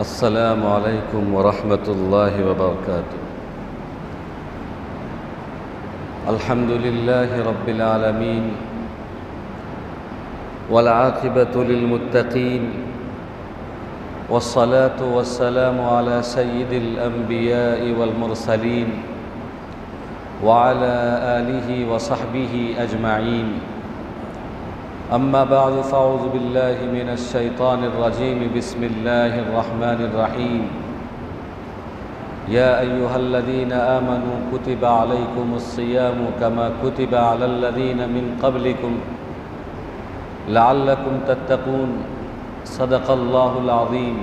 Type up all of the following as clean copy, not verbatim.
السلام علیکم ورحمۃ اللہ وبرکاتہ۔ الحمد للہ رب العالمین والعاقبۃ للمتقین والصلاة والسلام علی سید الانبیاء والمرسلین وعلى آلہ وصحبہ اجمعین۔ اما بعد فاعوذ باللہ من الشیطان الرجیم بسم اللہ الرحمن الرحیم۔ یا ایہا الذین آمنوا کتب علیکم الصیام کما کتب علی الذین من قبلکم لعلکم تتقون۔ صدق اللہ العظیم۔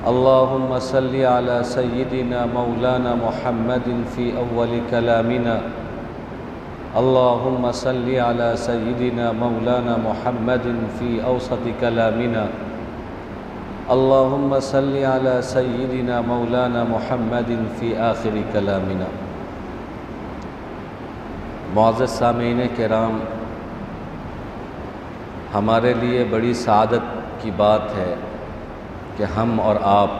اللہم صل علی سیدنا مولانا محمد فی اول کلامنا۔ اللہم صل علی سیدنا مولانا محمد فی اوسط کلامنا۔ اللہم صل علی سیدنا مولانا محمد فی آخر کلامنا۔ معزز سامعین کرام، ہمارے لیے بڑی سعادت کی بات ہے کہ ہم اور آپ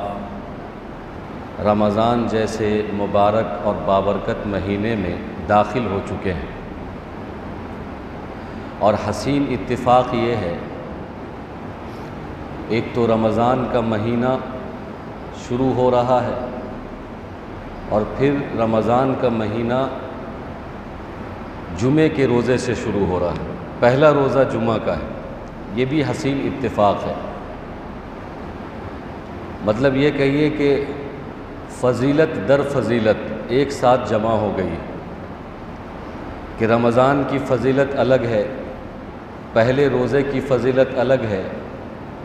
رمضان جیسے مبارک اور بابرکت مہینے میں داخل ہو چکے ہیں، اور حسین اتفاق یہ ہے، ایک تو رمضان کا مہینہ شروع ہو رہا ہے اور پھر رمضان کا مہینہ جمعے کے روزے سے شروع ہو رہا ہے، پہلا روزہ جمعہ کا ہے۔ یہ بھی حسین اتفاق ہے۔ مطلب یہ کہیے کہ فضیلت در فضیلت ایک ساتھ جمع ہو گئی کہ رمضان کی فضیلت الگ ہے، پہلے روزے کی فضیلت الگ ہے،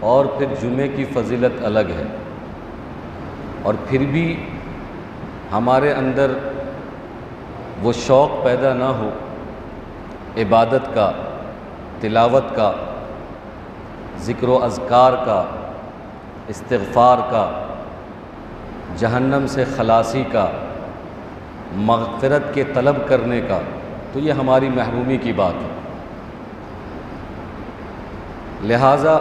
اور پھر جمعے کی فضیلت الگ ہے، اور پھر بھی ہمارے اندر وہ شوق پیدا نہ ہو عبادت کا، تلاوت کا، ذکر و اذکار کا، استغفار کا، جہنم سے خلاصی کا، مغفرت کے طلب کرنے کا، تو یہ ہماری محرومی کی بات ہے۔ لہٰذا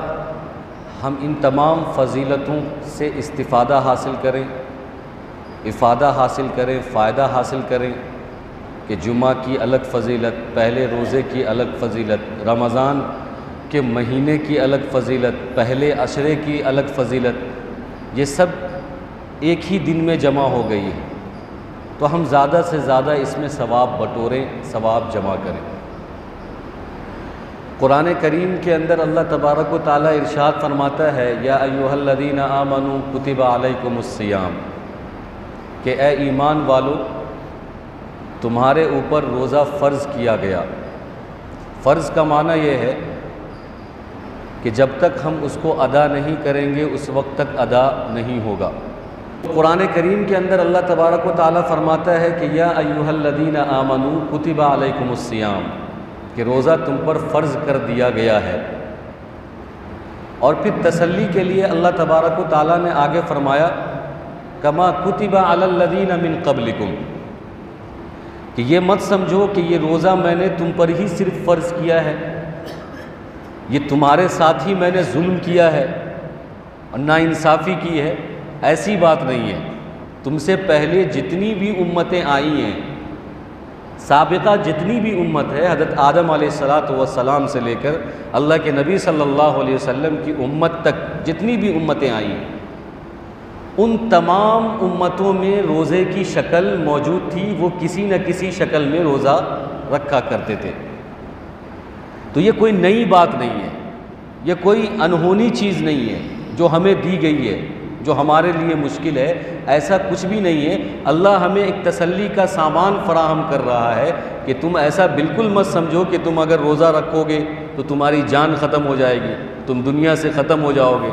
ہم ان تمام فضیلتوں سے استفادہ حاصل کریں، افادہ حاصل کریں، فائدہ حاصل کریں کہ جمعہ کی الگ فضیلت، پہلے روزے کی الگ فضیلت، رمضان کے مہینے کی الگ فضیلت، پہلے عشرے کی الگ فضیلت، یہ سب ایک ہی دن میں جمع ہو گئی ہے، تو ہم زیادہ سے زیادہ اس میں ثواب بٹوریں، ثواب جمع کریں۔ قرآن کریم کے اندر اللہ تبارک و تعالیٰ ارشاد فرماتا ہے، یا ایھا الذین آمنوا کتب علیکم الصیام، کہ اے ایمان والو تمہارے اوپر روزہ فرض کیا گیا۔ فرض کا معنی یہ ہے کہ جب تک ہم اس کو ادا نہیں کریں گے اس وقت تک ادا نہیں ہوگا۔ قرآن کریم کے اندر اللہ تبارک و تعالیٰ فرماتا ہے کہ یا ایھا الذین آمنوا کتب علیکم الصیام، کہ روزہ تم پر فرض کر دیا گیا ہے۔ اور پھر تسلی کے لیے اللہ تبارک و تعالیٰ نے آگے فرمایا کما کتب علی الذین من قبلکم، کہ یہ مت سمجھو کہ یہ روزہ میں نے تم پر ہی صرف فرض کیا ہے، یہ تمہارے ساتھ ہی میں نے ظلم کیا ہے اور ناانصافی کی ہے، ایسی بات نہیں ہے۔ تم سے پہلے جتنی بھی امتیں آئی ہیں، سابقہ جتنی بھی امت ہے، حضرت آدم علیہ السلام سے لے کر اللہ کے نبی صلی اللہ علیہ وسلم کی امت تک جتنی بھی امتیں آئی ہیں، ان تمام امتوں میں روزے کی شکل موجود تھی، وہ کسی نہ کسی شکل میں روزہ رکھا کرتے تھے۔ تو یہ کوئی نئی بات نہیں ہے، یہ کوئی انہونی چیز نہیں ہے جو ہمیں دی گئی ہے، جو ہمارے لیے مشکل ہے، ایسا کچھ بھی نہیں ہے۔ اللہ ہمیں ایک تسلی کا سامان فراہم کر رہا ہے کہ تم ایسا بالکل مت سمجھو کہ تم اگر روزہ رکھو گے تو تمہاری جان ختم ہو جائے گی، تم دنیا سے ختم ہو جاؤ گے،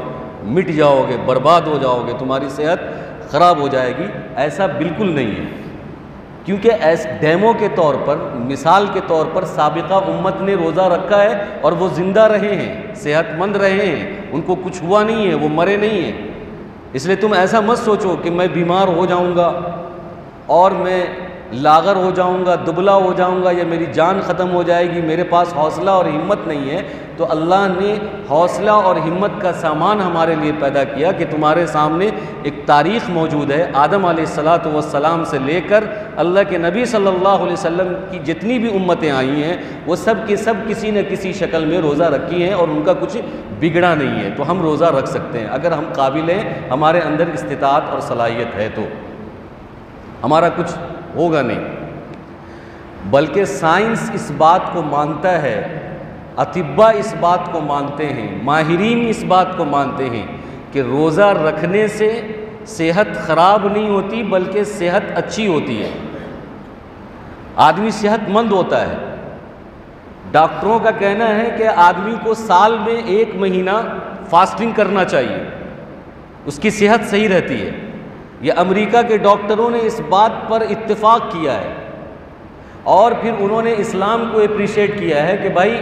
مٹ جاؤ گے، برباد ہو جاؤ گے، تمہاری صحت خراب ہو جائے گی، ایسا بالکل نہیں ہے۔ کیونکہ ڈیمو کے طور پر، مثال کے طور پر سابقہ امت نے روزہ رکھا ہے اور وہ زندہ رہے ہیں، صحت مند رہے ہیں، ان کو کچھ ہوا نہیں ہے، وہ مرے نہیں ہیں۔ اس لیے تم ایسا مت سوچو کہ میں بیمار ہو جاؤں گا اور میں لاغر ہو جاؤں گا، دبلا ہو جاؤں گا یا میری جان ختم ہو جائے گی، میرے پاس حوصلہ اور ہمت نہیں ہے، تو اللہ نے حوصلہ اور ہمت کا سامان ہمارے لیے پیدا کیا کہ تمہارے سامنے ایک تاریخ موجود ہے، آدم علیہ السلام سے لے کر اللہ کے نبی صلی اللہ علیہ وسلم کی جتنی بھی امتیں آئی ہیں وہ سب کے سب کسی نہ کسی شکل میں روزہ رکھی ہیں اور ان کا کچھ بگڑا نہیں ہے، تو ہم روزہ رکھ سکتے ہیں اگر ہم قابل ہیں، ہمارے اندر استطاعت اور صلاحیت ہے تو ہمارا کچھ ہوگا نہیں۔ بلکہ سائنس اس بات کو مانتا ہے، اطباء اس بات کو مانتے ہیں، ماہرین اس بات کو مانتے ہیں کہ روزہ رکھنے سے صحت خراب نہیں ہوتی بلکہ صحت اچھی ہوتی ہے، آدمی صحت مند ہوتا ہے۔ ڈاکٹروں کا کہنا ہے کہ آدمی کو سال میں 1 مہینہ فاسٹنگ کرنا چاہیے، اس کی صحت صحیح رہتی ہے۔ یہ امریکہ کے ڈاکٹروں نے اس بات پر اتفاق کیا ہے اور پھر انہوں نے اسلام کو اپریشیٹ کیا ہے کہ بھائی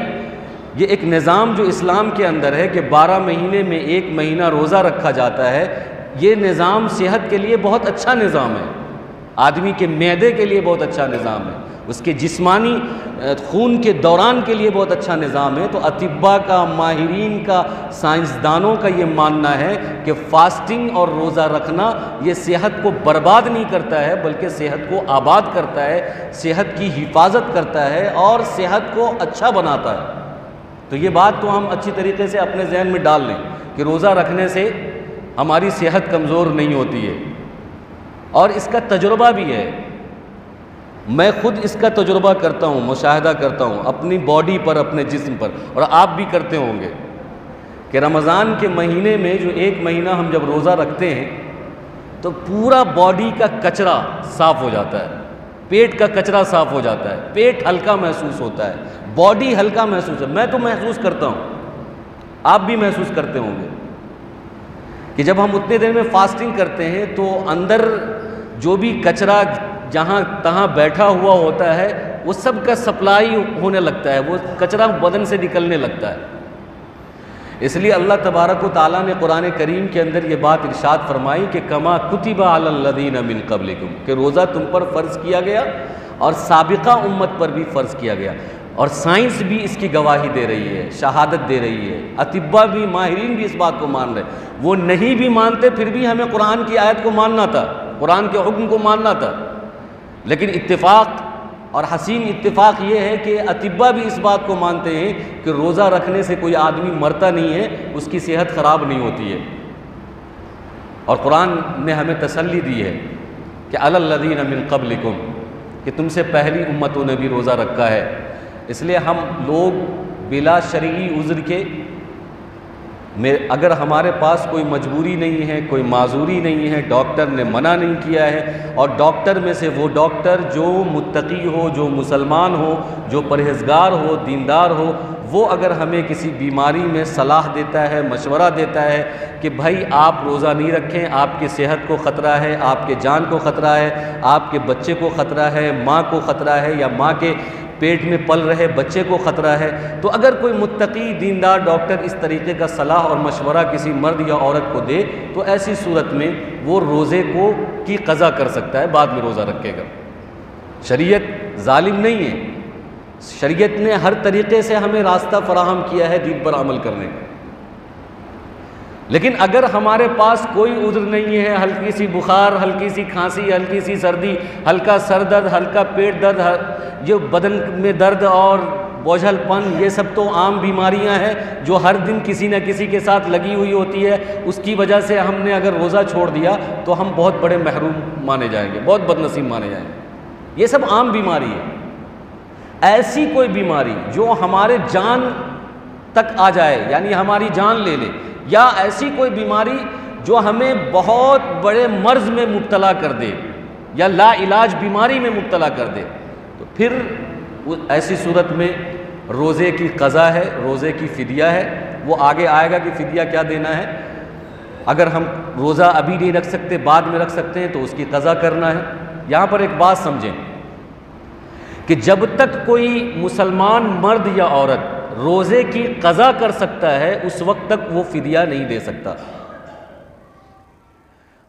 یہ ایک نظام جو اسلام کے اندر ہے کہ 12 مہینے میں 1 مہینہ روزہ رکھا جاتا ہے، یہ نظام صحت کے لیے بہت اچھا نظام ہے، آدمی کے معدے کے لیے بہت اچھا نظام ہے، اس کے جسمانی خون کے دوران کے لیے بہت اچھا نظام ہے۔ تو اطباء کا، ماہرین کا، سائنسدانوں کا یہ ماننا ہے کہ فاسٹنگ اور روزہ رکھنا یہ صحت کو برباد نہیں کرتا ہے بلکہ صحت کو آباد کرتا ہے، صحت کی حفاظت کرتا ہے اور صحت کو اچھا بناتا ہے۔ تو یہ بات تو ہم اچھی طریقے سے اپنے ذہن میں ڈال لیں کہ روزہ رکھنے سے ہماری صحت کمزور نہیں ہوتی ہے، اور اس کا تجربہ بھی ہے، میں خود اس کا تجربہ کرتا ہوں، مشاہدہ کرتا ہوں اپنی باڈی پر، اپنے جسم پر، اور آپ بھی کرتے ہوں گے کہ رمضان کے مہینے میں جو 1 مہینہ ہم جب روزہ رکھتے ہیں تو پورا باڈی کا کچرا صاف ہو جاتا ہے، پیٹ کا کچرا صاف ہو جاتا ہے، پیٹ ہلکا محسوس ہوتا ہے، باڈی ہلکا محسوس ہے، میں تو محسوس کرتا ہوں، آپ بھی محسوس کرتے ہوں گے کہ جب ہم اتنے دن میں فاسٹنگ کرتے ہیں تو اندر جو بھی کچرا جہاں تہاں بیٹھا ہوا ہوتا ہے وہ سب کا سپلائی ہونے لگتا ہے، وہ کچرا بدن سے نکلنے لگتا ہے۔ اس لیے اللہ تبارک و تعالیٰ نے قرآن کریم کے اندر یہ بات ارشاد فرمائی کہ کما کتب علی الذین من قبلکم، کہ روزہ تم پر فرض کیا گیا اور سابقہ امت پر بھی فرض کیا گیا، اور سائنس بھی اس کی گواہی دے رہی ہے، شہادت دے رہی ہے، اطباء بھی، ماہرین بھی اس بات کو مان رہے، وہ نہیں بھی مانتے پھر بھی ہمیں قرآن کی آیت کو ماننا تھا، قرآن کے حکم کو ماننا تھا۔ لیکن اتفاق اور حسین اتفاق یہ ہے کہ اطباء بھی اس بات کو مانتے ہیں کہ روزہ رکھنے سے کوئی آدمی مرتا نہیں ہے، اس کی صحت خراب نہیں ہوتی ہے، اور قرآن نے ہمیں تسلی دی ہے کہ علی الذین من قبلکم، کہ تم سے پہلی امتوں نے بھی روزہ رکھا ہے۔ اس لیے ہم لوگ بلا شرعی عذر کے، اگر ہمارے پاس کوئی مجبوری نہیں ہے، کوئی معذوری نہیں ہے، ڈاکٹر نے منع نہیں کیا ہے، اور ڈاکٹر میں سے وہ ڈاکٹر جو متقی ہو، جو مسلمان ہو، جو پرہیزگار ہو، دیندار ہو، وہ اگر ہمیں کسی بیماری میں صلاح دیتا ہے، مشورہ دیتا ہے کہ بھائی آپ روزہ نہیں رکھیں، آپ کی صحت کو خطرہ ہے، آپ کے جان کو خطرہ ہے، آپ کے بچے کو خطرہ ہے، ماں کو خطرہ ہے، یا ماں کے پیٹ میں پل رہے بچے کو خطرہ ہے، تو اگر کوئی متقی دیندار ڈاکٹر اس طریقے کا صلاح اور مشورہ کسی مرد یا عورت کو دے تو ایسی صورت میں وہ روزے کی قضا کر سکتا ہے، بعد میں روزہ رکھے گا۔ شریعت ظالم نہیں ہے، شریعت نے ہر طریقے سے ہمیں راستہ فراہم کیا ہے دین پر عمل کرنے کا۔ لیکن اگر ہمارے پاس کوئی عذر نہیں ہے، ہلکی سی بخار، ہلکی سی کھانسی، ہلکی سی سردی، ہلکا سر درد، ہلکا پیٹ درد، جو بدن میں درد اور بوجھل پن، یہ سب تو عام بیماریاں ہیں جو ہر دن کسی نہ کسی کے ساتھ لگی ہوئی ہوتی ہے، اس کی وجہ سے ہم نے اگر روزہ چھوڑ دیا تو ہم بہت بڑے محروم مانے جائیں گے، بہت بد نصیب مانے جائیں گے۔ یہ سب عام بیماری ہے۔ ایسی کوئی بیماری جو ہمارے جان تک آ جائے، یعنی ہماری جان لے لے، یا ایسی کوئی بیماری جو ہمیں بہت بڑے مرض میں مبتلا کر دے یا لا علاج بیماری میں مبتلا کر دے، تو پھر ایسی صورت میں روزے کی قضا ہے، روزے کی فدیہ ہے۔ وہ آگے آئے گا کہ فدیہ کیا دینا ہے۔ اگر ہم روزہ ابھی نہیں رکھ سکتے، بعد میں رکھ سکتے ہیں تو اس کی قضا کرنا ہے۔ یہاں پر ایک بات سمجھیں کہ جب تک کوئی مسلمان مرد یا عورت روزے کی قضا کر سکتا ہے اس وقت تک وہ فدیہ نہیں دے سکتا۔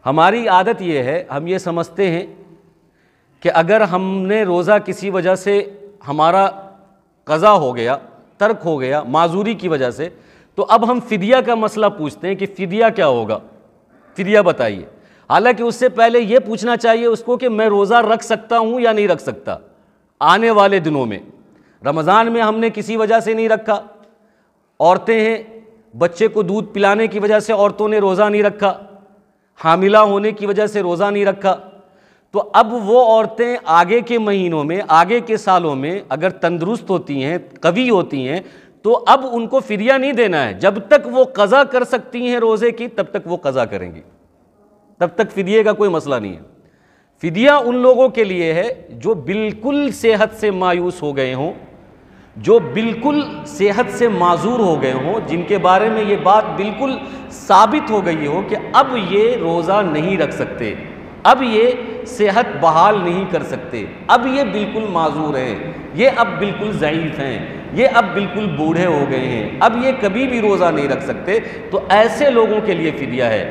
ہماری عادت یہ ہے، ہم یہ سمجھتے ہیں کہ اگر ہم نے روزہ کسی وجہ سے ہمارا قضا ہو گیا، ترک ہو گیا معذوری کی وجہ سے، تو اب ہم فدیہ کا مسئلہ پوچھتے ہیں کہ فدیہ کیا ہوگا، فدیہ بتائیے۔ حالانکہ اس سے پہلے یہ پوچھنا چاہیے اس کو کہ میں روزہ رکھ سکتا ہوں یا نہیں رکھ سکتا آنے والے دنوں میں۔ رمضان میں ہم نے کسی وجہ سے نہیں رکھا، عورتیں ہیں، بچے کو دودھ پلانے کی وجہ سے عورتوں نے روزہ نہیں رکھا، حاملہ ہونے کی وجہ سے روزہ نہیں رکھا، تو اب وہ عورتیں آگے کے مہینوں میں، آگے کے سالوں میں اگر تندرست ہوتی ہیں، قوی ہوتی ہیں، تو اب ان کو فدیہ نہیں دینا ہے۔ جب تک وہ قضا کر سکتی ہیں روزے کی تب تک وہ قضا کریں گی، تب تک فدیے کا کوئی مسئلہ نہیں ہے۔ فدیہ ان لوگوں کے لیے ہے جو بالکل صحت سے مایوس ہو گئے ہوں، جو بالکل صحت سے معذور ہو گئے ہوں، جن کے بارے میں یہ بات بالکل ثابت ہو گئی ہو کہ اب یہ روزہ نہیں رکھ سکتے، اب یہ صحت بحال نہیں کر سکتے، اب یہ بالکل معذور ہیں، یہ اب بالکل ضعیف ہیں، یہ اب بالکل بوڑھے ہو گئے ہیں، اب یہ کبھی بھی روزہ نہیں رکھ سکتے، تو ایسے لوگوں کے لیے فدیہ ہے۔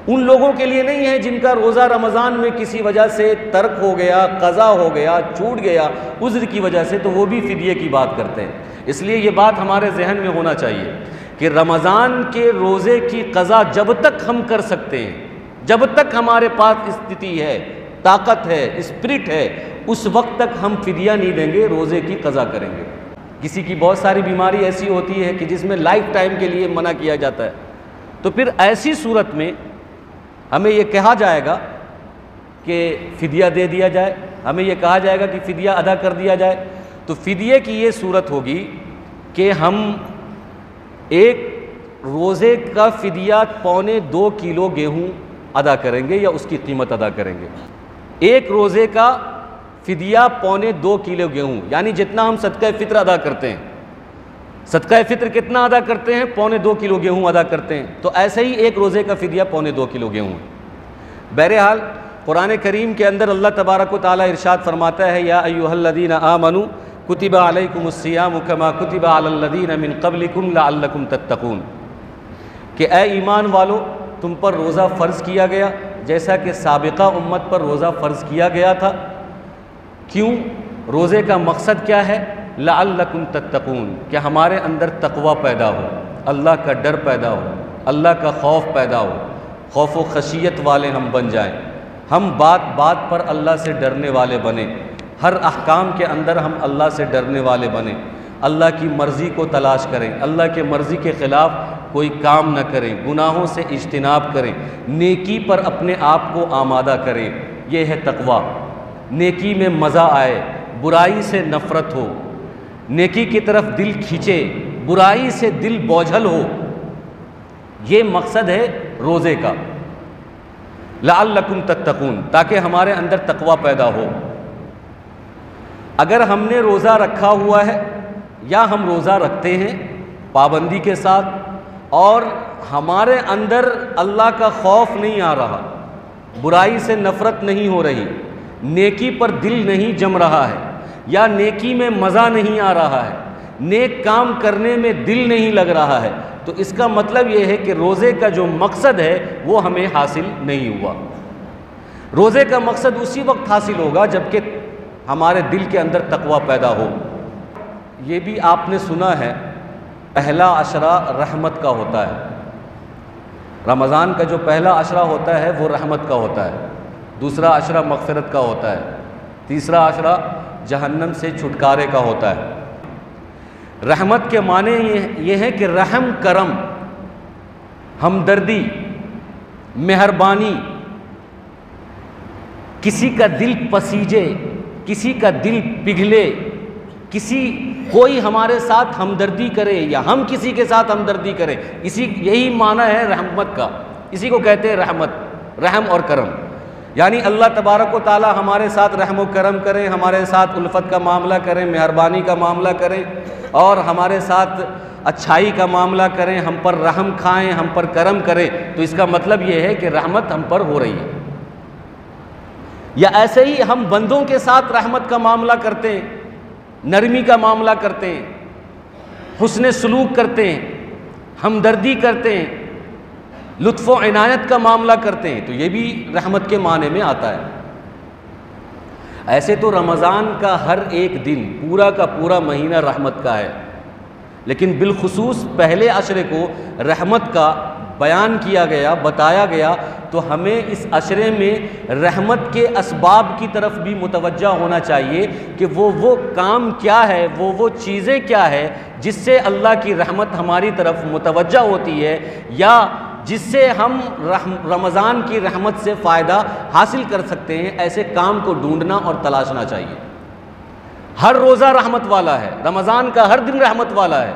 ان لوگوں کے لیے نہیں ہے جن کا روزہ رمضان میں کسی وجہ سے ترک ہو گیا، قضا ہو گیا، چھوٹ گیا عذر کی وجہ سے، تو وہ بھی فدیے کی بات کرتے ہیں۔ اس لیے یہ بات ہمارے ذہن میں ہونا چاہیے کہ رمضان کے روزے کی قضا جب تک ہم کر سکتے ہیں، جب تک ہمارے پاس استطاعت ہے، طاقت ہے، اسپرٹ ہے، اس وقت تک ہم فدیہ نہیں دیں گے، روزے کی قضا کریں گے۔ کسی کی بہت ساری بیماری ایسی ہوتی ہے کہ جس میں لائف ٹائم کے لیے منع کیا جاتا ہے، تو پھر ایسی صورت میں ہمیں یہ کہا جائے گا کہ فدیہ دے دیا جائے، ہمیں یہ کہا جائے گا کہ فدیہ ادا کر دیا جائے۔ تو فدیے کی یہ صورت ہوگی کہ ہم ایک روزے کا فدیہ 2.25 کلو گیہوں ادا کریں گے یا اس کی قیمت ادا کریں گے۔ ایک روزے کا فدیہ 2.25 کلو گیہوں، یعنی جتنا ہم صدقہ فطر ادا کرتے ہیں، صدقہ فطر کتنا ادا کرتے ہیں؟ 2.25 کلو گیہوں ادا کرتے ہیں، تو ایسے ہی ایک روزے کا فدیہ 2.25 کلو گیہوں۔ بہرحال قرآن کریم کے اندر اللہ تبارک و تعالیٰ ارشاد فرماتا ہے، یا ایھا الذین آمنوا کتب علیکم الصیام کما کتب علی الذین من قبلکم لعلکم تتقون، کہ اے ایمان والو تم پر روزہ فرض کیا گیا جیسا کہ سابقہ امت پر روزہ فرض کیا گیا تھا۔ کیوں؟ روزے کا مقصد کیا ہے؟ لعلکم تتقون، کہ ہمارے اندر تقوی پیدا ہو، اللہ کا ڈر پیدا ہو، اللہ کا خوف پیدا ہو، خوف و خشیت والے ہم بن جائیں، ہم بات بات پر اللہ سے ڈرنے والے بنیں، ہر احکام کے اندر ہم اللہ سے ڈرنے والے بنیں، اللہ کی مرضی کو تلاش کریں، اللہ کے مرضی کے خلاف کوئی کام نہ کریں، گناہوں سے اجتناب کریں، نیکی پر اپنے آپ کو آمادہ کریں۔ یہ ہے تقوی۔ نیکی میں مزہ آئے، برائی سے نفرت ہو، نیکی کی طرف دل کھینچے، برائی سے دل بوجھل ہو، یہ مقصد ہے روزے کا، لعلکم تتقون، تاکہ ہمارے اندر تقوی پیدا ہو۔ اگر ہم نے روزہ رکھا ہوا ہے یا ہم روزہ رکھتے ہیں پابندی کے ساتھ اور ہمارے اندر اللہ کا خوف نہیں آ رہا، برائی سے نفرت نہیں ہو رہی، نیکی پر دل نہیں جم رہا ہے، یا نیکی میں مزہ نہیں آ رہا ہے، نیک کام کرنے میں دل نہیں لگ رہا ہے، تو اس کا مطلب یہ ہے کہ روزے کا جو مقصد ہے وہ ہمیں حاصل نہیں ہوا۔ روزے کا مقصد اسی وقت حاصل ہوگا جب کہ ہمارے دل کے اندر تقوی پیدا ہو۔ یہ بھی آپ نے سنا ہے پہلا عشرہ رحمت کا ہوتا ہے، رمضان کا جو پہلا عشرہ ہوتا ہے وہ رحمت کا ہوتا ہے، دوسرا عشرہ مغفرت کا ہوتا ہے، تیسرا عشرہ جہنم سے چھٹکارے کا ہوتا ہے۔ رحمت کے معنی یہ ہے کہ رحم، کرم، ہمدردی، مہربانی، کسی کا دل پسیجے، کسی کا دل پگھلے، کوئی ہمارے ساتھ ہمدردی کرے یا ہم کسی کے ساتھ ہمدردی کریں، یہی معنی ہے رحمت کا، اسی کو کہتے ہیں رحمت، رحم اور کرم۔ یعنی اللہ تبارک و تعالی ہمارے ساتھ رحم و کرم کریں، ہمارے ساتھ الفت کا معاملہ کریں، مہربانی کا معاملہ کریں، اور ہمارے ساتھ اچھائی کا معاملہ کریں، ہم پر رحم کھائیں، ہم پر کرم کریں، تو اس کا مطلب یہ ہے کہ رحمت ہم پر ہو رہی ہے۔ یا ایسے ہی ہم بندوں کے ساتھ رحمت کا معاملہ کرتے ہیں، نرمی کا معاملہ کرتے ہیں، حسن سلوک کرتے ہیں، ہمدردی کرتے ہیں، لطف و عنایت کا معاملہ کرتے ہیں، تو یہ بھی رحمت کے معنی میں آتا ہے۔ ایسے تو رمضان کا ہر ایک دن پورا کا پورا مہینہ رحمت کا ہے، لیکن بالخصوص پہلے عشرے کو رحمت کا بیان کیا گیا، بتایا گیا، تو ہمیں اس عشرے میں رحمت کے اسباب کی طرف بھی متوجہ ہونا چاہیے کہ وہ کام کیا ہے، وہ چیزیں کیا ہے جس سے اللہ کی رحمت ہماری طرف متوجہ ہوتی ہے، یا جس سے ہم رمضان کی رحمت سے فائدہ حاصل کر سکتے ہیں۔ ایسے کام کو ڈھونڈنا اور تلاشنا چاہیے۔ ہر روزہ رحمت والا ہے، رمضان کا ہر دن رحمت والا ہے،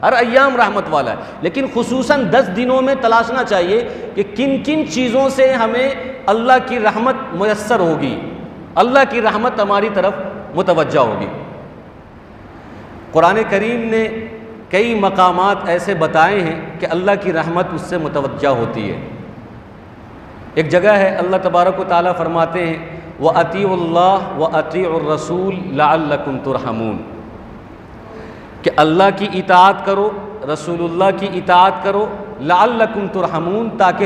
ہر ایام رحمت والا ہے، لیکن خصوصاً 10 دنوں میں تلاشنا چاہیے کہ کن کن چیزوں سے ہمیں اللہ کی رحمت میسر ہوگی، اللہ کی رحمت ہماری طرف متوجہ ہوگی۔ قرآن کریم نے کئی مقامات ایسے بتائے ہیں کہ اللہ کی رحمت اس سے متوجہ ہوتی ہے۔ ایک جگہ ہے اللہ تبارک و تعالیٰ فرماتے ہیں وَأَطِيعُوا اللَّهَ وَأَطِيعُوا الرَّسُولَ لَعَلَّكُمْ تُرْحَمُونَ، کہ اللہ کی اطاعت کرو، رسول اللہ کی اطاعت کرو، لَعَلَّكُمْ تُرْحَمُونَ، تاکہ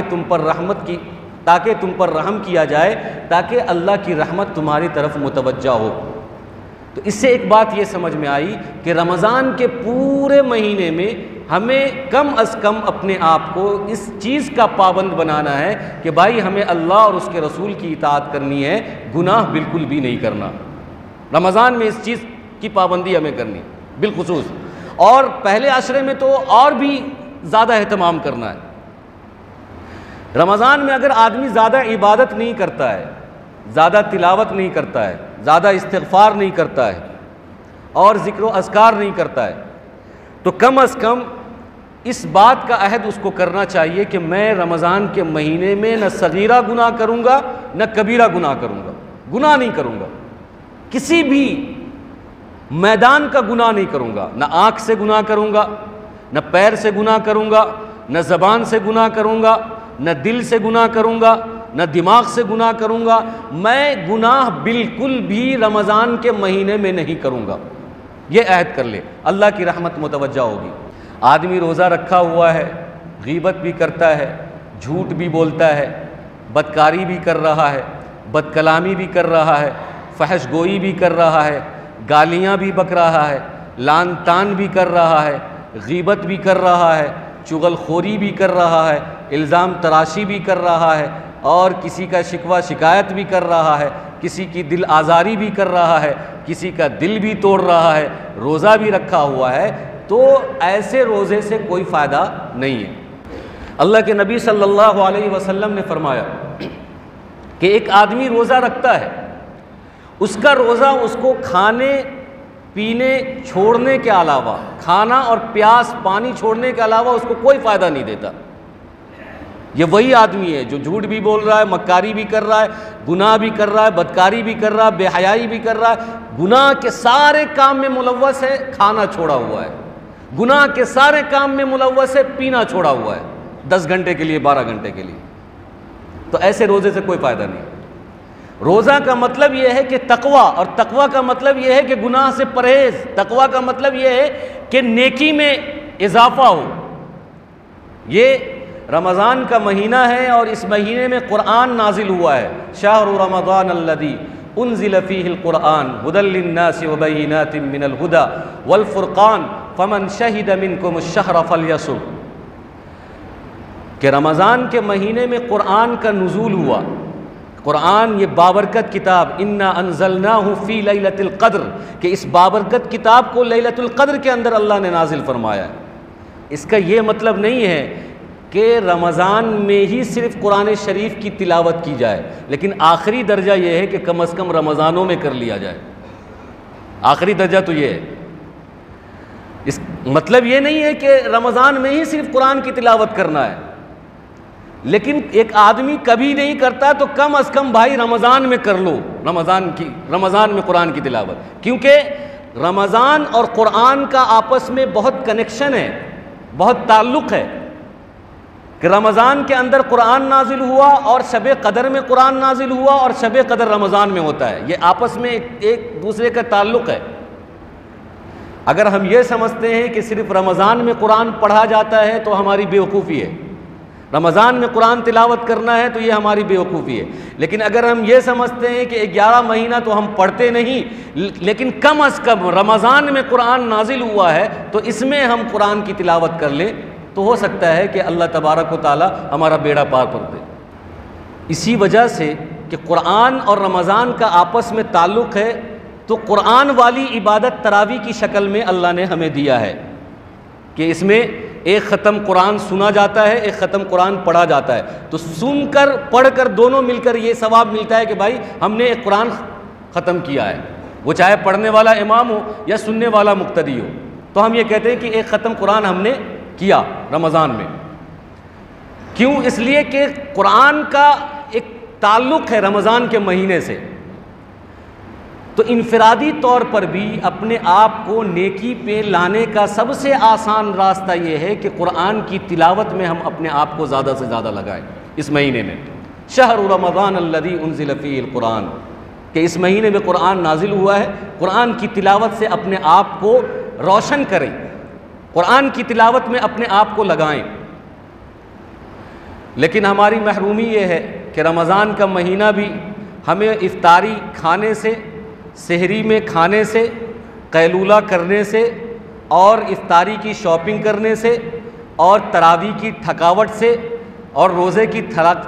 تم پر رحم کیا جائے، تاکہ اللہ کی رحمت تمہاری طرف متوجہ ہو۔ تو اس سے ایک بات یہ سمجھ میں آئی کہ رمضان کے پورے مہینے میں ہمیں کم از کم اپنے آپ کو اس چیز کا پابند بنانا ہے کہ بھائی ہمیں اللہ اور اس کے رسول کی اطاعت کرنی ہے، گناہ بالکل بھی نہیں کرنا۔ رمضان میں اس چیز کی پابندی ہمیں کرنی بالخصوص، اور پہلے عشرے میں تو اور بھی زیادہ اہتمام کرنا ہے۔ رمضان میں اگر آدمی زیادہ عبادت نہیں کرتا ہے، زیادہ تلاوت نہیں کرتا ہے، زیادہ استغفار نہیں کرتا ہے اور ذکر و اذکار نہیں کرتا ہے، تو کم از کم اس بات کا عہد اس کو کرنا چاہیے کہ میں رمضان کے مہینے میں نہ صغیرہ گناہ کروں گا نہ کبیرہ گناہ کروں گا، گناہ نہیں کروں گا، کسی بھی میدان کا گناہ نہیں کروں گا، نہ آنکھ سے گناہ کروں گا، نہ پیر سے گناہ کروں گا، نہ زبان سے گناہ کروں گا، نہ دل سے گناہ کروں گا، نہ دماغ سے گناہ کروں گا، میں گناہ بالکل بھی رمضان کے مہینے میں نہیں کروں گا۔ یہ عہد کر لے، اللہ کی رحمت متوجہ ہوگی۔ آدمی روزہ رکھا ہوا ہے، غیبت بھی کرتا ہے، جھوٹ بھی بولتا ہے، بدکاری بھی کر رہا ہے، بد کلامی بھی کر رہا ہے، فحش گوئی بھی کر رہا ہے، گالیاں بھی بک رہا ہے، لان تان بھی کر رہا ہے، غیبت بھی کر رہا ہے، چغل خوری بھی کر رہا ہے، الزام تراشی بھی کر رہا ہے، اور کسی کا شکوہ شکایت بھی کر رہا ہے، کسی کی دل آزاری بھی کر رہا ہے، کسی کا دل بھی توڑ رہا ہے، روزہ بھی رکھا ہوا ہے، تو ایسے روزے سے کوئی فائدہ نہیں ہے۔ اللہ کے نبی صلی اللہ علیہ وسلم نے فرمایا کہ ایک آدمی روزہ رکھتا ہے، اس کا روزہ اس کو کھانے پینے چھوڑنے کے علاوہ، کھانا اور پیاس پانی چھوڑنے کے علاوہ اس کو کوئی فائدہ نہیں دیتا۔ یہ وہی آدمی ہے جو جھوٹ بھی بول رہا ہے، مکاری بھی کر رہا ہے، گناہ بھی کر رہا ہے، بدکاری بھی کر رہا ہے، بے حیائی بھی کر رہا ہے، گناہ کے سارے کام میں ملوث ہے، کھانا چھوڑا ہوا ہے، گناہ کے سارے کام میں ملوث ہے، پینا چھوڑا ہوا ہے 10 گھنٹے کے لیے 12 گھنٹے کے لیے، تو ایسے روزے سے کوئی فائدہ نہیں۔ روزہ کا مطلب یہ ہے کہ تقوی، اور تقوی کا مطلب یہ ہے کہ گناہ سے پرہیز، تقوی کا مطلب یہ ہے کہ نیکی میں اضافہ ہو۔ یہ رمضان کا مہینہ ہے اور اس مہینے میں قرآن نازل ہوا ہے، شہر رمضان الذی انزل فیہ القرآن ھدی للناس وبینات من الھدی والفرقان فمن شہد منکم الشہر فلیصم، کہ رمضان کے مہینے میں قرآن کا نزول ہوا۔ قرآن یہ بابرکت کتاب، انا انزلناہ فی لیلۃ القدر، کہ اس بابرکت کتاب کو لیلۃ القدر کے اندر اللہ نے نازل فرمایا ہے۔ اس کا یہ مطلب نہیں ہے کہ رمضان میں ہی صرف قرآن شریف کی تلاوت کی جائے، لیکن آخری درجہ یہ ہے کہ کم از کم رمضانوں میں کر لیا جائے، آخری درجہ تو یہ ہے۔ اس مطلب یہ نہیں ہے کہ رمضان میں ہی صرف قرآن کی تلاوت کرنا ہے، لیکن ایک آدمی کبھی نہیں کرتا تو کم از کم بھائی رمضان میں کر لو، رمضان میں قرآن کی تلاوت، کیونکہ رمضان اور قرآن کا آپس میں بہت کنیکشن ہے، بہت تعلق ہے، کہ رمضان کے اندر قرآن نازل ہوا اور شب قدر میں قرآن نازل ہوا اور شب قدر رمضان میں ہوتا ہے، یہ آپس میں ایک دوسرے کا تعلق ہے۔ اگر ہم یہ سمجھتے ہیں کہ صرف رمضان میں قرآن پڑھا جاتا ہے تو ہماری بیوقوفی ہے۔ رمضان میں قرآن تلاوت کرنا ہے تو یہ ہماری بیوقوفی ہے۔ لیکن اگر ہم یہ سمجھتے ہیں کہ 11 مہینہ تو ہم پڑھتے نہیں، لیکن کم از کم رمضان میں قرآن نازل ہوا ہے تو اس میں ہم قرآن کی تلاوت کر لیں، تو ہو سکتا ہے کہ اللہ تبارک و تعالی ہمارا بیڑا پار کر دے۔ اسی وجہ سے کہ قرآن اور رمضان کا آپس میں تعلق ہے، تو قرآن والی عبادت تراویح کی شکل میں اللہ نے ہمیں دیا ہے کہ اس میں ایک ختم قرآن سنا جاتا ہے، ایک ختم قرآن پڑھا جاتا ہے۔ تو سن کر پڑھ کر دونوں مل کر یہ ثواب ملتا ہے کہ بھائی ہم نے ایک قرآن ختم کیا ہے، وہ چاہے پڑھنے والا امام ہو یا سننے والا مقتدی ہو، تو ہم یہ کہتے ہیں کہ ایک ختم قرآن ہم نے کیا رمضان میں۔ کیوں؟ اس لیے کہ قرآن کا ایک تعلق ہے رمضان کے مہینے سے۔ تو انفرادی طور پر بھی اپنے آپ کو نیکی پہ لانے کا سب سے آسان راستہ یہ ہے کہ قرآن کی تلاوت میں ہم اپنے آپ کو زیادہ سے زیادہ لگائیں اس مہینے میں۔ شہر رمضان الذی انزل فیہ القرآن، کہ اس مہینے میں قرآن نازل ہوا ہے، قرآن کی تلاوت سے اپنے آپ کو روشن کریں، قرآن کی تلاوت میں اپنے آپ کو لگائیں۔ لیکن ہماری محرومی یہ ہے کہ رمضان کا مہینہ بھی ہمیں افطاری کھانے سے، سحری میں کھانے سے، قیلولہ کرنے سے، اور افطاری کی شاپنگ کرنے سے، اور تراویح کی تھکاوٹ سے، اور روزے کی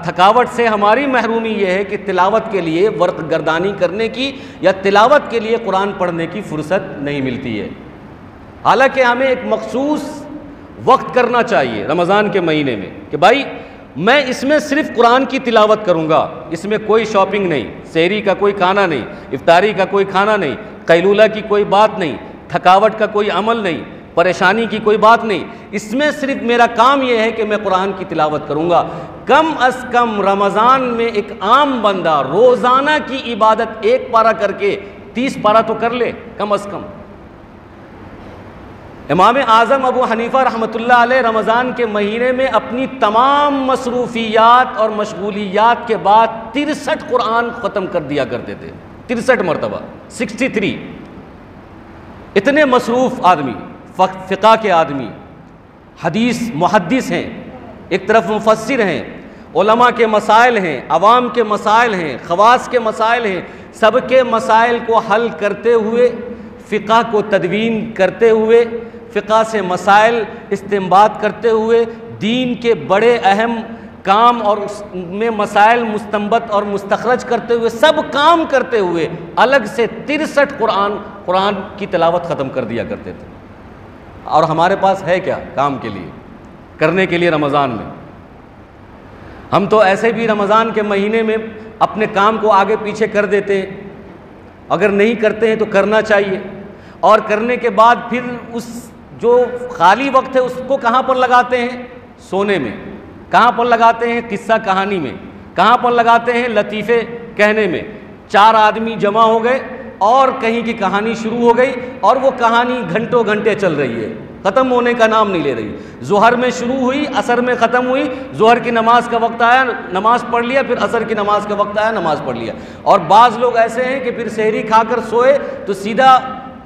تھکاوٹ سے ہماری محرومی یہ ہے کہ تلاوت کے لیے ورق گردانی کرنے کی یا تلاوت کے لیے قرآن پڑھنے کی فرصت نہیں ملتی ہے۔ حالانکہ ہمیں ایک مخصوص وقت کرنا چاہیے رمضان کے مہینے میں کہ بھائی میں اس میں صرف قرآن کی تلاوت کروں گا، اس میں کوئی شاپنگ نہیں، سحری کا کوئی کھانا نہیں، افطاری کا کوئی کھانا نہیں، قیلولہ کی کوئی بات نہیں، تھکاوٹ کا کوئی عمل نہیں، پریشانی کی کوئی بات نہیں، اس میں صرف میرا کام یہ ہے کہ میں قرآن کی تلاوت کروں گا۔ کم از کم رمضان میں ایک عام بندہ روزانہ کی عبادت 1 پارہ کر کے 30 پارہ تو کر لے کم از کم۔ امام اعظم ابو حنیفہ رحمۃ اللہ علیہ رمضان کے مہینے میں اپنی تمام مصروفیات اور مشغولیات کے بعد 63 قرآن ختم کر دیا کرتے تھے، 63 مرتبہ، 63۔ اتنے مصروف آدمی، فقہ کے آدمی، حدیث محدث ہیں، ایک طرف مفسر ہیں، علماء کے مسائل ہیں، عوام کے مسائل ہیں، خواص کے مسائل ہیں، سب کے مسائل کو حل کرتے ہوئے، فقہ کو تدوین کرتے ہوئے، فقہ سے مسائل استنباط کرتے ہوئے، دین کے بڑے اہم کام اور اس میں مسائل مستنبط اور مستخرج کرتے ہوئے، سب کام کرتے ہوئے الگ سے 63 قرآن کی تلاوت ختم کر دیا کرتے تھے۔ اور ہمارے پاس ہے کیا کام کے لیے، کرنے کے لیے رمضان میں؟ ہم تو ایسے بھی رمضان کے مہینے میں اپنے کام کو آگے پیچھے کر دیتے ہیں، اگر نہیں کرتے ہیں تو کرنا چاہیے، اور کرنے کے بعد پھر اس جو خالی وقت ہے اس کو کہاں پر لگاتے ہیں؟ سونے میں۔ کہاں پر لگاتے ہیں؟ قصہ کہانی میں۔ کہاں پر لگاتے ہیں؟ لطیفے کہنے میں۔ 4 آدمی جمع ہو گئے اور کہیں کی کہانی شروع ہو گئی، اور وہ کہانی گھنٹوں گھنٹے چل رہی ہے، ختم ہونے کا نام نہیں لے رہی۔ ظہر میں شروع ہوئی، عصر میں ختم ہوئی، ظہر کی نماز کا وقت آیا نماز پڑھ لیا، پھر عصر کی نماز کا وقت آیا نماز پڑھ لیا۔ اور بعض لوگ ایسے ہیں کہ پھر سحری کھا کر سوئے تو سیدھا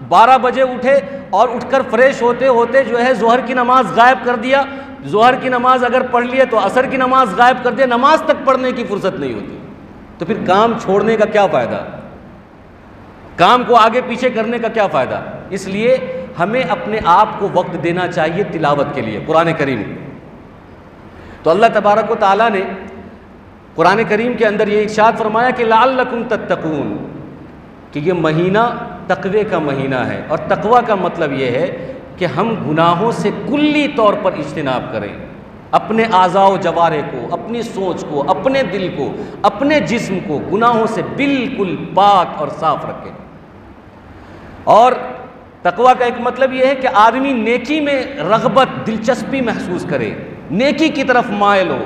12 بجے اٹھے، اور اٹھ کر فریش ہوتے ہوتے جو ہے ظہر کی نماز غائب کر دیا، ظہر کی نماز اگر پڑھ لیے تو عصر کی نماز غائب کر دیا، نماز تک پڑھنے کی فرصت نہیں ہوتی۔ تو پھر کام چھوڑنے کا کیا فائدہ؟ کام کو آگے پیچھے کرنے کا کیا فائدہ؟ اس لیے ہمیں اپنے آپ کو وقت دینا چاہیے تلاوت کے لیے قرآن کریم۔ تو اللہ تبارک و تعالیٰ نے قرآن کریم کے اندر یہ ارشاد فرمایا کہ لعلکم تتقون، کہ یہ مہینہ تقوی کا مہینہ ہے، اور تقوی کا مطلب یہ ہے کہ ہم گناہوں سے کلی طور پر اجتناب کریں، اپنے اعضاء و جوارح کو، اپنی سوچ کو، اپنے دل کو، اپنے جسم کو گناہوں سے بالکل پاک اور صاف رکھیں۔ اور تقوی کا ایک مطلب یہ ہے کہ آدمی نیکی میں رغبت، دلچسپی محسوس کرے، نیکی کی طرف مائل ہو،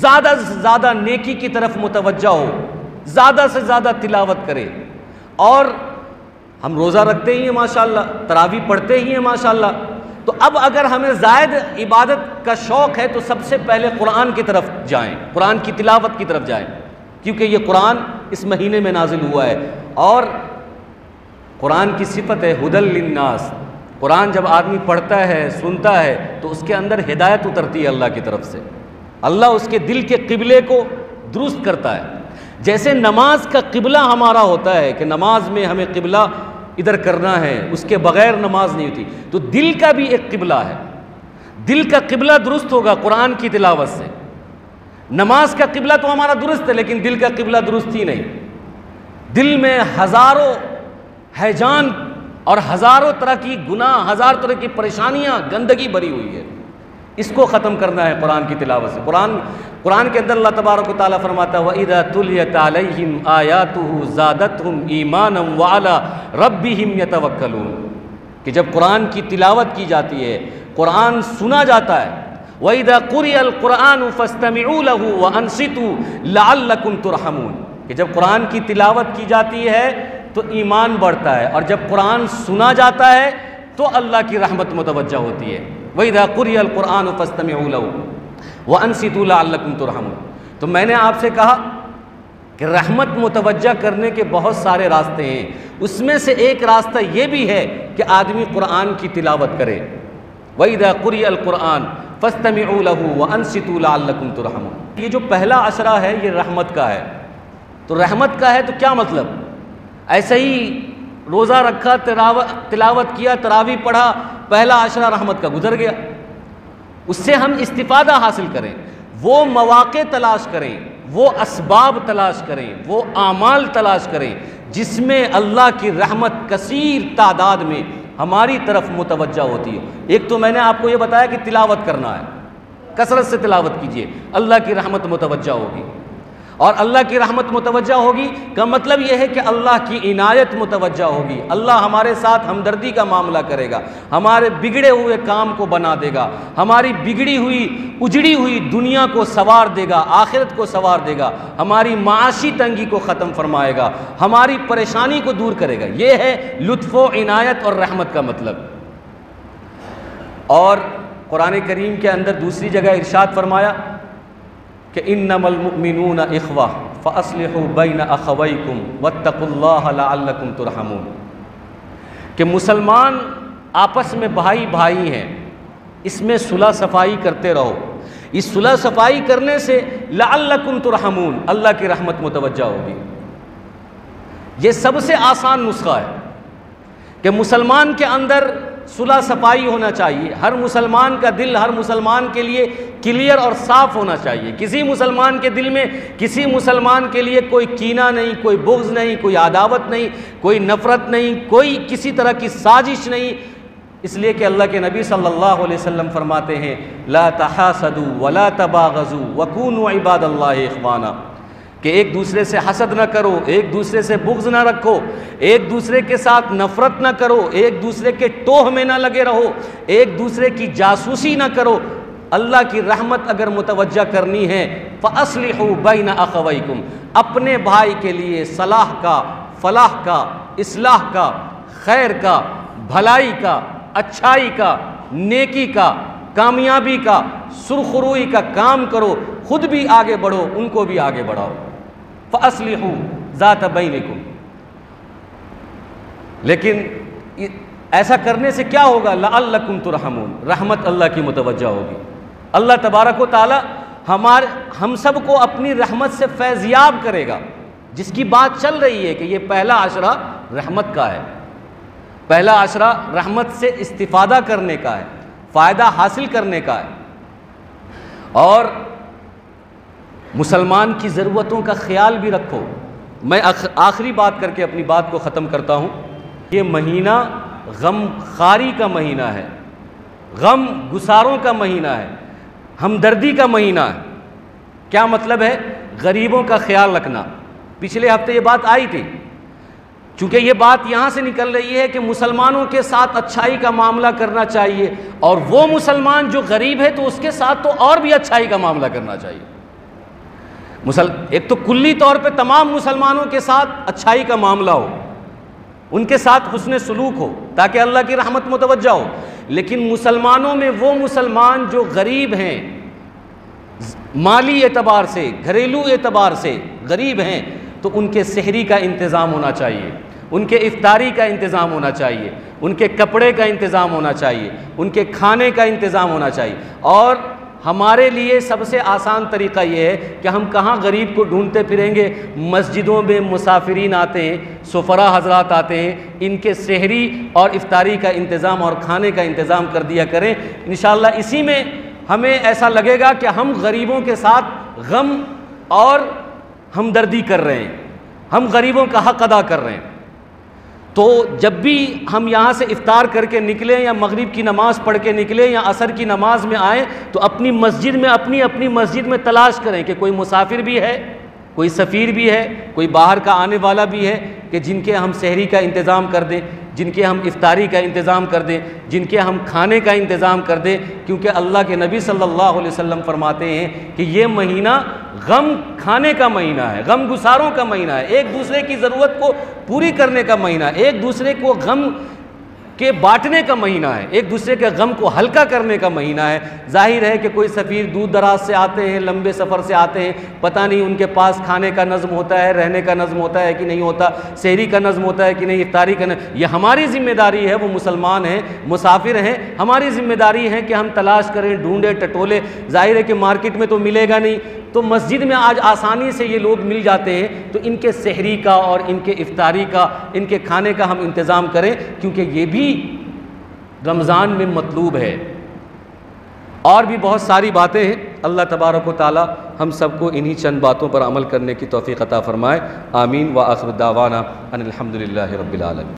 زیادہ سے زیادہ نیکی کی طرف متوجہ ہو، زیادہ سے زیادہ تلاوت کرے۔ اور ہم روزہ رکھتے ہی ہیں ماشاءاللہ، تراویح پڑھتے ہی ہیں ماشاءاللہ، تو اب اگر ہمیں زائد عبادت کا شوق ہے تو سب سے پہلے قرآن کی طرف جائیں، قرآن کی تلاوت کی طرف جائیں، کیونکہ یہ قرآن اس مہینے میں نازل ہوا ہے۔ اور قرآن کی صفت ہے ہدی للناس، قرآن جب آدمی پڑھتا ہے، سنتا ہے، تو اس کے اندر ہدایت اترتی ہے اللہ کی طرف سے۔ اللہ اس کے دل کے قبلے کو درست کرتا ہے۔ جیسے نماز کا قبلہ ہمارا ہوتا ہے کہ نماز میں ہمیں قبلہ ادھر کرنا ہے، اس کے بغیر نماز نہیں ہوتی، تو دل کا بھی ایک قبلہ ہے۔ دل کا قبلہ درست ہوگا قرآن کی تلاوت سے۔ نماز کا قبلہ تو ہمارا درست ہے لیکن دل کا قبلہ درست ہی نہیں۔ دل میں ہزاروں ہیجان اور ہزاروں طرح کی گناہ، ہزار طرح کی پریشانیاں، گندگی بھری ہوئی ہے، اس کو ختم کرنا ہے قرآن کی تلاوت سے۔ قرآن کے اندر اللہ تبارک و تعالیٰ فرماتا ہے وَإِذَا تُلِيَتْ عَلَيْهِمْ آيَاتُهُ زَادَتْهُمْ إِيمَانًا وَعَلَىٰ رَبِّهِمْ يَتَوَكَّلُونَ کہ جب قرآن کی تلاوت کی جاتی ہے، قرآن سنا جاتا ہے، وَإِذَا قُرِئَ الْقُرْآنُ فَاسْتَمِعُوا لَهُ وَأَنصِتُوا لَعَلَّكُمْ تُرْحَمُونَ کہ جب قرآن کی تلاوت کی جاتی ہے تو ایمان بڑھتا ہے، اور جب قرآن سنا جاتا ہے تو اللہ کی رحمت متوجہ ہوتی ہے۔ وَإِذَا قُرِئَ الْقُرْآنُ فَاسْتَمِعُوا لَهُ وَأَنصِتُوا لَعَلَّكُمْ تُرْحَمُونَ۔ تو میں نے آپ سے کہا کہ رحمت متوجہ کرنے کے بہت سارے راستے ہیں، اس میں سے ایک راستہ یہ بھی ہے کہ آدمی قرآن کی تلاوت کرے۔ وَإِذَا قُرِئَ الْقُرْآنُ فَاسْتَمِعُوا لَهُ وَأَنصِتُوا لَعَلَّكُمْ تُرْحَمُونَ۔ یہ جو پہلا عشرہ ہے یہ رحمت کا ہے۔ تو رحمت کا ہے تو کیا مطلب؟ ایسے ہی روزہ رکھا، تلاوت کیا، تراویح پڑھا، پہلا عشرہ رحمت کا گزر گیا۔ اس سے ہم استفادہ حاصل کریں، وہ مواقع تلاش کریں، وہ اسباب تلاش کریں، وہ اعمال تلاش کریں جس میں اللہ کی رحمت کثیر تعداد میں ہماری طرف متوجہ ہوتی ہے۔ ایک تو میں نے آپ کو یہ بتایا کہ تلاوت کرنا ہے، کثرت سے تلاوت کیجئے، اللہ کی رحمت متوجہ ہوگی، اور اللہ کی رحمت متوجہ ہوگی کا مطلب یہ ہے کہ اللہ کی عنایت متوجہ ہوگی، اللہ ہمارے ساتھ ہمدردی کا معاملہ کرے گا، ہمارے بگڑے ہوئے کام کو بنا دے گا، ہماری بگڑی ہوئی اجڑی ہوئی دنیا کو سنوار دے گا، آخرت کو سنوار دے گا، ہماری معاشی تنگی کو ختم فرمائے گا، ہماری پریشانی کو دور کرے گا۔ یہ ہے لطف و عنایت اور رحمت کا مطلب۔ اور قرآن کریم کے اندر دوسری جگہ ارشاد فرمایا کہ انما المؤمنون اخوہ فاصلحوا بین اخویکم واتقوا اللہ لعلکم ترحمون کہ مسلمان آپس میں بھائی بھائی ہیں، اس میں صلح صفائی کرتے رہو، اس صلح صفائی کرنے سے لعلکم ترحمون اللہ کی رحمت متوجہ ہوگی۔ یہ سب سے آسان نسخہ ہے کہ مسلمان کے اندر صلح صفائی ہونا چاہیے، ہر مسلمان کا دل ہر مسلمان کے لیے کلیئر اور صاف ہونا چاہیے، کسی مسلمان کے دل میں کسی مسلمان کے لیے کوئی کینہ نہیں، کوئی بغض نہیں، کوئی عداوت نہیں، کوئی نفرت نہیں، کوئی کسی طرح کی سازش نہیں، اس لیے کہ اللہ کے نبی صلی اللہ علیہ وسلم فرماتے ہیں لا تحاسدوا ولا تباغضوا وکونوا عباد اللہ اخوانا کہ ایک دوسرے سے حسد نہ کرو، ایک دوسرے سے بغض نہ رکھو، ایک دوسرے کے ساتھ نفرت نہ کرو، ایک دوسرے کے ٹوہ میں نہ لگے رہو، ایک دوسرے کی جاسوسی نہ کرو۔ اللہ کی رحمت اگر متوجہ کرنی ہے فَأَصْلِحُوا بَيْنَ أَخَوَيْكُمْ اپنے بھائی کے لیے صلاح کا، فلاح کا، اصلاح کا، خیر کا، بھلائی کا، اچھائی کا، نیکی کا، کامیابی کا، سرخروئی کا کام کرو، خود بھی آگے بڑھو، ان کو بھی آگے بڑھاؤ۔ فَأَصْلِحُوا ذَاتَ بَيْنِكُمْ لیکن ایسا کرنے سے کیا ہوگا؟ لَعَلَّكُمْ تُرْحَمُونَ رحمت اللہ کی متوجہ ہوگی۔ اللہ تبارک و تعالی ہم سب کو اپنی رحمت سے فیضیاب کرے گا۔ جس کی بات چل رہی ہے کہ یہ پہلا عشرہ رحمت کا ہے، پہلا عشرہ رحمت سے استفادہ کرنے کا ہے، فائدہ حاصل کرنے کا ہے، اور مسلمان کی ضرورتوں کا خیال بھی رکھو۔ میں آخری بات کر کے اپنی بات کو ختم کرتا ہوں۔ یہ مہینہ غم خاری کا مہینہ ہے، غم گساروں کا مہینہ ہے، ہمدردی کا مہینہ ہے۔ کیا مطلب ہے؟ غریبوں کا خیال رکھنا۔ پچھلے ہفتے یہ بات آئی تھی، چونکہ یہ بات یہاں سے نکل رہی ہے کہ مسلمانوں کے ساتھ اچھائی کا معاملہ کرنا چاہیے، اور وہ مسلمان جو غریب ہے تو اس کے ساتھ تو اور بھی اچھائی کا معاملہ کرنا چاہیے۔ ایک تو کلی طور پہ تمام مسلمانوں کے ساتھ اچھائی کا معاملہ ہو، ان کے ساتھ حسن سلوک ہو تاکہ اللہ کی رحمت متوجہ ہو، لیکن مسلمانوں میں وہ مسلمان جو غریب ہیں، مالی اعتبار سے، گھریلو اعتبار سے غریب ہیں، تو ان کے سحری کا انتظام ہونا چاہیے، ان کے افطاری کا انتظام ہونا چاہیے، ان کے کپڑے کا انتظام ہونا چاہیے، ان کے کھانے کا انتظام ہونا چاہیے، اور ہمارے لیے سب سے آسان طریقہ یہ ہے کہ ہم کہاں غریب کو ڈھونڈتے پھریں گے؟ مسجدوں میں مسافرین آتے ہیں، سفراء حضرات آتے ہیں، ان کے سحری اور افطاری کا انتظام اور کھانے کا انتظام کر دیا کریں۔ انشاءاللہ اسی میں ہمیں ایسا لگے گا کہ ہم غریبوں کے ساتھ غم اور ہمدردی کر رہے ہیں، ہم غریبوں کا حق ادا کر رہے ہیں۔ تو جب بھی ہم یہاں سے افطار کر کے نکلیں یا مغرب کی نماز پڑھ کے نکلیں یا عصر کی نماز میں آئیں تو اپنی مسجد میں اپنی مسجد میں تلاش کریں کہ کوئی مسافر بھی ہے، کوئی سفیر بھی ہے، کوئی باہر کا آنے والا بھی ہے کہ جن کے ہم سحری کا انتظام کر دیں، جن کے ہم افطاری کا انتظام کر دیں، جن کے ہم کھانے کا انتظام کر دیں، کیونکہ اللہ کے نبی صلی اللہ علیہ وسلم فرماتے ہیں کہ یہ مہینہ غم کھانے کا مہینہ ہے، غم گساروں کا مہینہ ہے، ایک دوسرے کی ضرورت کو پوری کرنے کا مہینہ ہے، ایک دوسرے کو غم کے بانٹنے کا مہینہ ہے، ایک دوسرے کے غم کو ہلکا کرنے کا مہینہ ہے۔ ظاہر ہے کہ کوئی سفیر دور دراز سے آتے ہیں، لمبے سفر سے آتے ہیں، پتہ نہیں ان کے پاس کھانے کا نظم ہوتا ہے، رہنے کا نظم ہوتا ہے کہ نہیں ہوتا، سحری کا نظم ہوتا ہے کہ نہیں، افطاری کا نظم۔ یہ ہماری ذمہ داری ہے، وہ مسلمان ہیں، مسافر ہیں، ہماری ذمہ داری ہے کہ ہم تلاش کریں، ڈھونڈیں، ٹٹولے۔ ظاہر ہے کہ مارکیٹ میں تو ملے گا نہیں، تو مسجد میں آج آسانی سے یہ لوگ مل جاتے ہیں، تو ان کے سحری کا اور ان کے افطاری کا، ان کے کھانے کا ہم انتظام کریں، کیونکہ یہ بھی رمضان میں مطلوب ہے۔ اور بھی بہت ساری باتیں ہیں، اللہ تبارک و تعالی ہم سب کو انہی چند باتوں پر عمل کرنے کی توفیق عطا فرمائے۔ آمین۔ وآخر دعوانا ان الحمدللہ رب العالمین۔